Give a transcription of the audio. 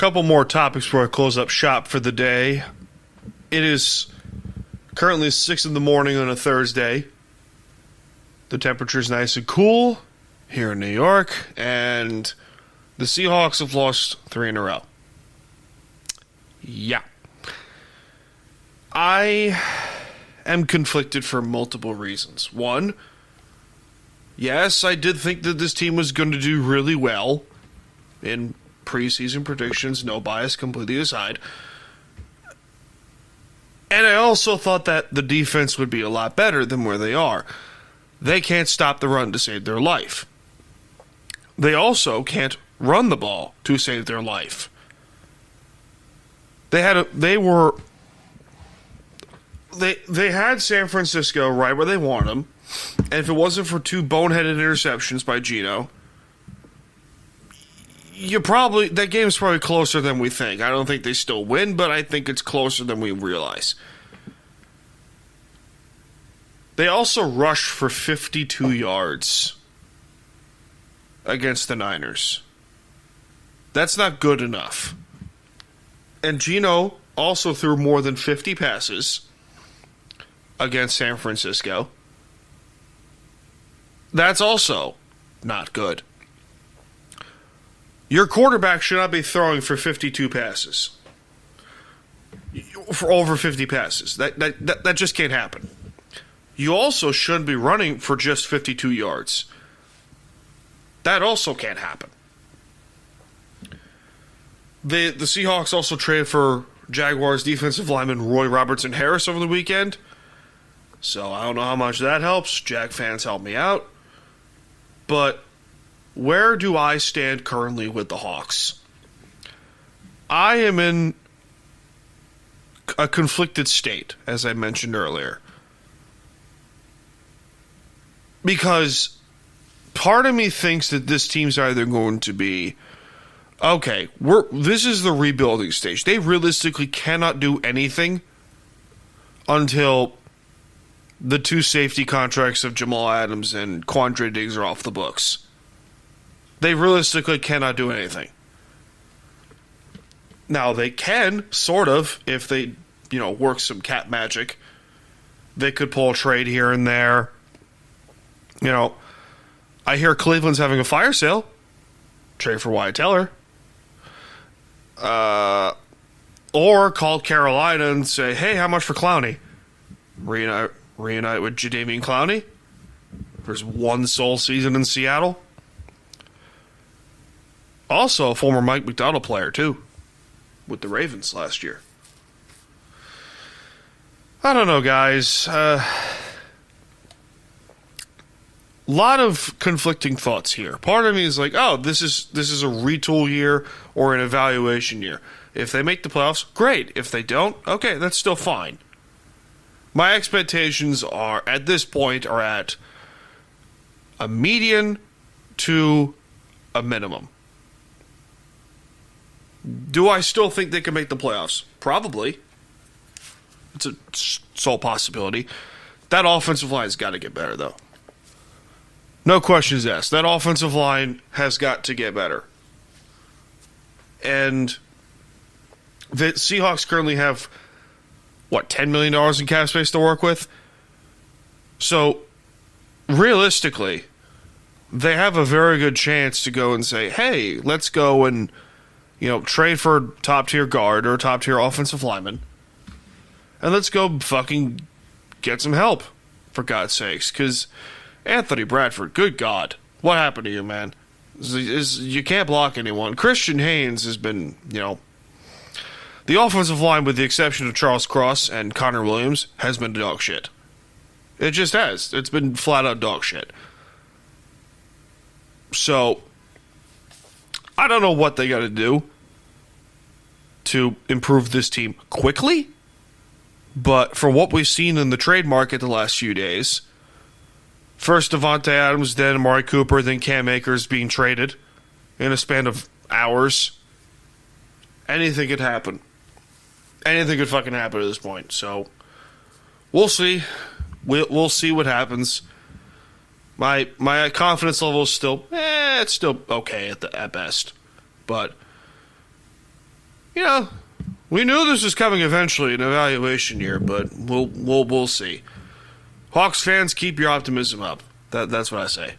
couple more topics before I close up shop for the day. It is currently 6 in the morning on a Thursday. The temperature's nice and cool here in New York, and the Seahawks have lost 3 in a row. Yeah. I am conflicted for multiple reasons. One, yes, I did think that this team was going to do really well in preseason predictions, no bias completely aside. And I also thought that the defense would be a lot better than where they are. They can't stop the run to save their life. They also can't run the ball to save their life. They had San Francisco right where they wanted them, and if it wasn't for 2 boneheaded interceptions by Geno, that game is probably closer than we think. I don't think they still win, but I think it's closer than we realize. They also rushed for 52 yards against the Niners. That's not good enough. And Geno also threw more than 50 passes against San Francisco. That's also not good. Your quarterback should not be throwing for 52 passes. For over 50 passes. That just can't happen. You also shouldn't be running for just 52 yards. That also can't happen. The Seahawks also traded for Jaguars defensive lineman Roy Robertson Harris over the weekend. So I don't know how much that helps. Jag fans, help me out. But where do I stand currently with the Hawks? I am in a conflicted state, as I mentioned earlier. Because part of me thinks that this team's either going to be, okay, this is the rebuilding stage. They realistically cannot do anything until the 2 safety contracts of Jamal Adams and Quandre Diggs are off the books. They realistically cannot do anything. Now, they can, sort of, if they, work some cap magic. They could pull a trade here and there. I hear Cleveland's having a fire sale. Trade for Wyatt Teller. Or call Carolina and say, hey, how much for Clowney? Reunite with Jadeveon Clowney for his 1 sole season in Seattle. Also, a former Mike McDonald player, too, with the Ravens last year. I don't know, guys. Lot of conflicting thoughts here. Part of me is like, oh, this is a retool year or an evaluation year. If they make the playoffs, great. If they don't, okay, that's still fine. My expectations are, at this point, are at a median to a minimum. Do I still think they can make the playoffs? Probably. It's a sole possibility. That offensive line's got to get better, though. No questions asked. That offensive line has got to get better. And the Seahawks currently have, $10 million in cap space to work with? So, realistically, they have a very good chance to go and say, hey, let's go and, trade for a top-tier guard or a top-tier offensive lineman. And let's go fucking get some help, for God's sakes. Because Anthony Bradford, good God, what happened to you, man? You can't block anyone. Christian Haynes has been, the offensive line, with the exception of Charles Cross and Connor Williams, has been dog shit. It just has. It's been flat-out dog shit. So, I don't know what they got to do to improve this team quickly, but for what we've seen in the trade market the last few days, first Devontae Adams, then Amari Cooper, then Cam Akers being traded in a span of hours, anything could happen. Anything could fucking happen at this point. So, we'll see. We'll see what happens. My confidence level is still, it's still okay at best. But you know, we knew this was coming eventually, an evaluation year, but we'll see. Hawks fans, keep your optimism up. That's what I say.